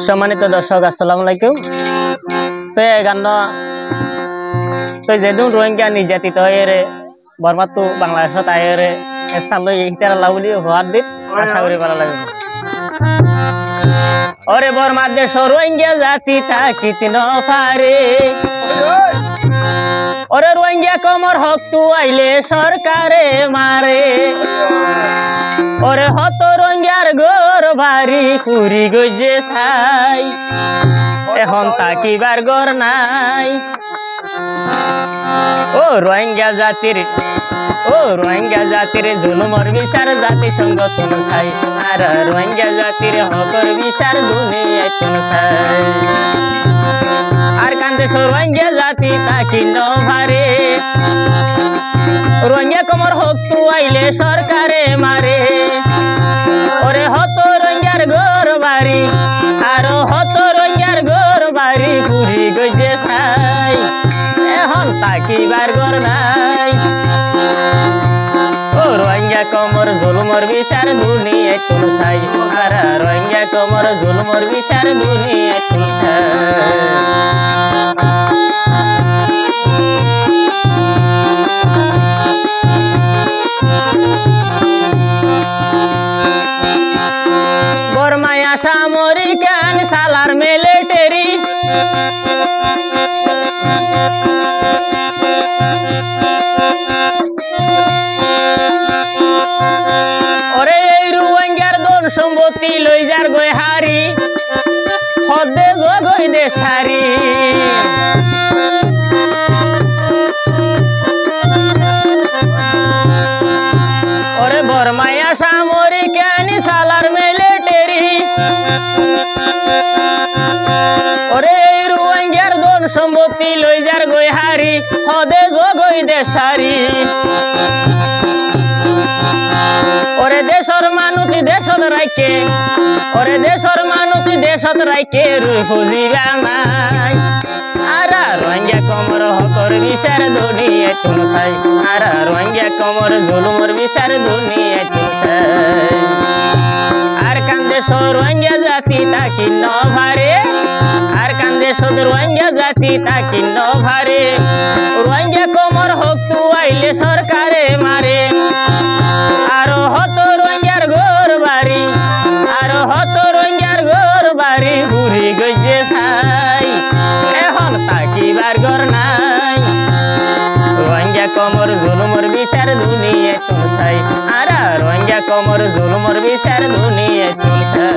সম্মানিত দর্শক আসসালামু আলাইকুম। তো এই গান তো যেদিন রোহিঙ্গা নির্যাতিত হয়ে বর্মা তো বাংলাদেশত আয়ে স্থান লই ইতারা লাউলি হওয়ার দিন আশা করি ভালো লাগবে। ওরে বর্মার দেশ রোহিঙ্গা জাতি থাকিতে ন পারে, ওরে রোহিঙ্গা কমর হক তু আইলে সরকারে মারে, ওরে হত রোহিঙ্গার ঘর বাড়ি কুড়ি গজে ছাই, এখন তাকিবার ঘর নাই। ও রোহিঙ্গা জাতির জুলুমর বিচার জাতিসংঘ তুন ছাই, আর রোহিঙ্গা জাতির হকর বিচার দুনিয়ায় তুন ছাই। আর কান্দে রোহিঙ্গা জাতি তাকি ন ভারে, রোহিঙ্গা কমর হক তু আইলে সরকারে মারে, ওরে হত রোহিঙ্গার ঘর বাড়ি আর হত রোহিঙ্গার ঘর বাড়ি কুড়ি গজে ছাই, এখন তাকিবার ঘর নাই। ও রোহিঙ্গা কমর জুলুমর বিচার দুনিয়ায় তুন ছাই, আর রোহিঙ্গা কমর জুলুমর বিচার দুনিয়ায় তুন ছাই। সামরিকান সালার মিলিটারি, ওরে এই রোহিঙ্গার ধন সম্পত্তি লই যার গই হারি, হদে গই দে সারি। ওরে বর্মায়া সামরিকান সালার মিলিটারি, ওরে রোহিঙ্গার ধন সম্পত্তি লই যার গই হারি, হদে গই দে সারি। ওরে দেশর মানুষ দেশত রাইকে, ওরে দেশর মানুষ দেশত রাইকে রুই খুঁজিবা নাই, আর রোহিঙ্গা কমর হকর বিচার দুনিয়ায় তুন ছাই, আর রোহিঙ্গা কমর জুলুমর বিচার দুনিয়ায় তুন ছাই। আর কান্দে রোহিঙ্গা জাতি তাকি ন ভারে, আর কান্দে রোহিঙ্গা জাতি তাকি ন ভারে, রোহিঙ্গা কমর হক তু আইলে সরকারে মারে, আর হত রোহিঙ্গার ঘর বাড়ি আর হত রোহিঙ্গার ঘর বাড়ি ঘুরি গজে ছাই, এখন তাকিবার ঘর নাই। রোহিঙ্গা কমর জুলুমর বিচার দুনিয়ায় তুন ছাই, আর রোহিঙ্গা কমর জুলুমর বিচার দুনিয়ায় তুন ছাই।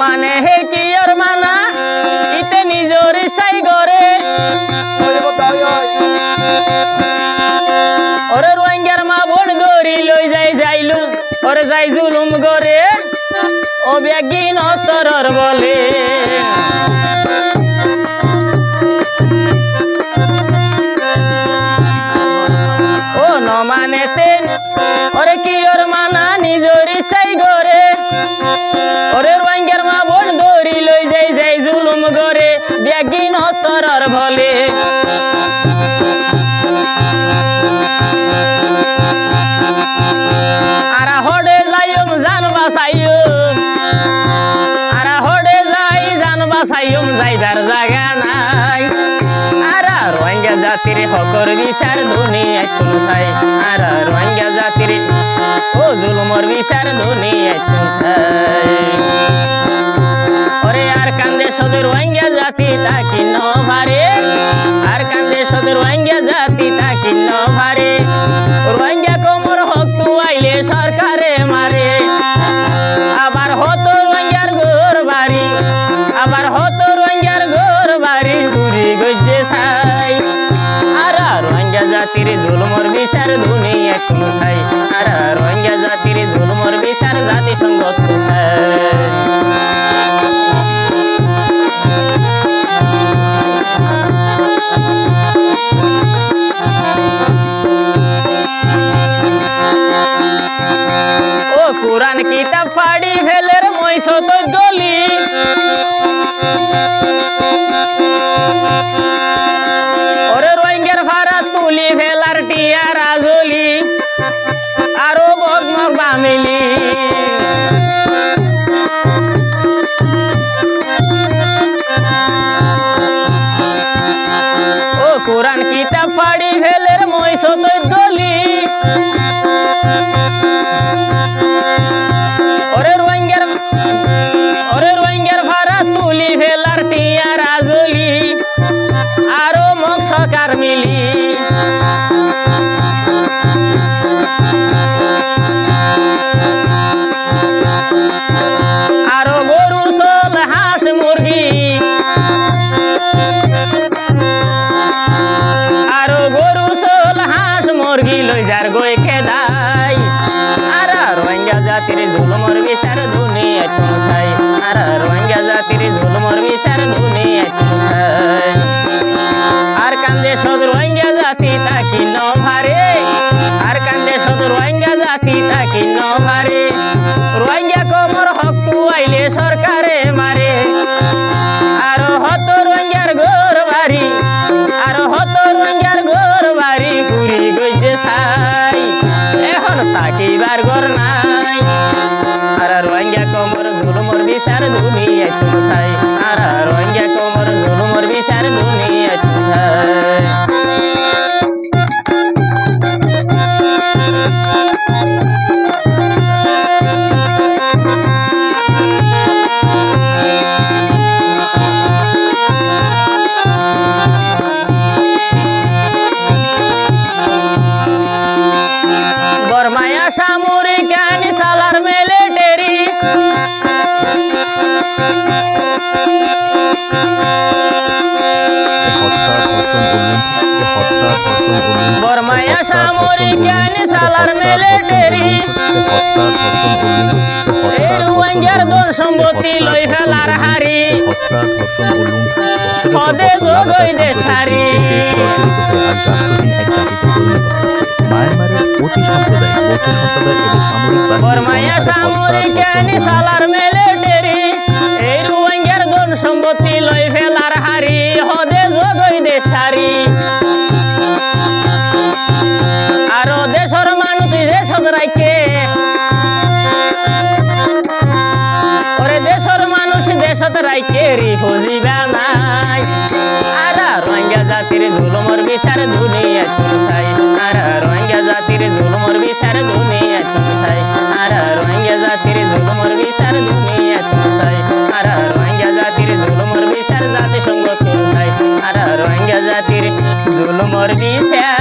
মানে হে কি আর মানা ইতে নিজর সাই গরে, ওরে রোহিঙ্গার মা বোন গরি লই যাইলু, ওরে যাই জুলুম গরে ও ব্যাগিন অস্তরর বলে। ও ন মানেতে ওরে কি আর মানা নিজর সাই গরে, ওরে রোহিঙ্গার মা বোন দৌড়ি লই যাই জুলুম গরে ব্যাগিন অস্তরর বলে। আরা হডে যাইম জান বাসাইম, আরা হডে যাই জান বাসাইম যাইবার জায়গা নাই, আরা রোহিঙ্গা জাতির হকর বিচার দুনিয়ায় তুন ছাই, আরা রোহিঙ্গা জাতির ও জুলুমর বিচার দুনিয়ায় তুন ছাই। ওরে আর কান্দে রোহিঙ্গা জাতি তাকি ন ভারে, আর কান্দে রোহিঙ্গা জাতি তাকি ন ভারে, রোহিঙ্গা কমর হক তু আইলে সরকারে মারে, আবার হত রোহিঙ্গার ঘর বাড়ি আবার হত রোহিঙ্গার ঘর বাড়ি ঘুরি গজে ছাই, আর রোহিঙ্গা জাতির জুলুমর বিচার দুনিয়ায় তুন ছাই, আর রোহিঙ্গা জাতির জুলুমর বিচার জাতিসংঘ তুন ছাই। মিলি ও কোরআন কিতাব ফাড়ি ফেলের মহিষ দলি ওরে রোহিঙ্গার ভাড়া তুলি ফেলার টিয়া রাজলি আরো মগ সরকার মিলি আরো গরু সোল হাঁস মুরগি আরো গরু সোল হাঁস মুরগি লই যার গই খেদাই আর রোহিঙ্গা জাতির জুলুমর বিচার দুনিয়ায় পৌঁছাই আর রোহিঙ্গা জাতির জুলুমর বিচার দুনিয়ায় পৌঁছাই আর কান্দে সদ রোহিঙ্গা জাতি তাকি ন ভারে আর কান্দে সদ রোহিঙ্গা জাতি তাকি ন ভারে রোহিঙ্গা কমর হক আইলে সরকারে মারে আর হত রোহিঙ্গার ঘর বাড়ি আর হত রোহিঙ্গার ঘর বাড়ি ঘুরি গইছে ছাই এখন তাকিবার ঘর নাই আর রোহিঙ্গা কমর জুলুমর বিচার দুনিয়ায় পৌঁছাই আর রোহিঙ্গা কমর জুলুমর বিচার দুনিয়ায় পৌঁছাই বর্মায়া সামরিক আইন সালার মিলিটারি বর্মায়া সামরিক আইন সালার মিলিটারি এই রোহিঙ্গার ধন সম্পত্তি লই ফেলার হারি পদে যোগই দেশারি বর্মায়া সামরিক আইন সালার মিলিটারি এই রোহিঙ্গার ধন সম্পত্তি লই ফেলার হারি হদে যোগই দেশারি আরো দেশের মানুষ দেশত রাখে ওরে দেশের মানুষ দেশত রাখে রিফুজি বানাই আর রোহিঙ্গা জাতির জুলুমর বিচার দুনিয়ায় পৌঁছাই আর রোহিঙ্গা জাতির জুলুমর বিচার দুনিয়ায় পৌঁছাই আর রোহিঙ্গা জাতির জুলুমর বিচার দুনিয়ায় পৌঁছাই আর রোহিঙ্গা জাতির জুলুমর বিচার জাতিসংঘ পৌঁছাই আর রোহিঙ্গা জাতির জুলুমর বিচার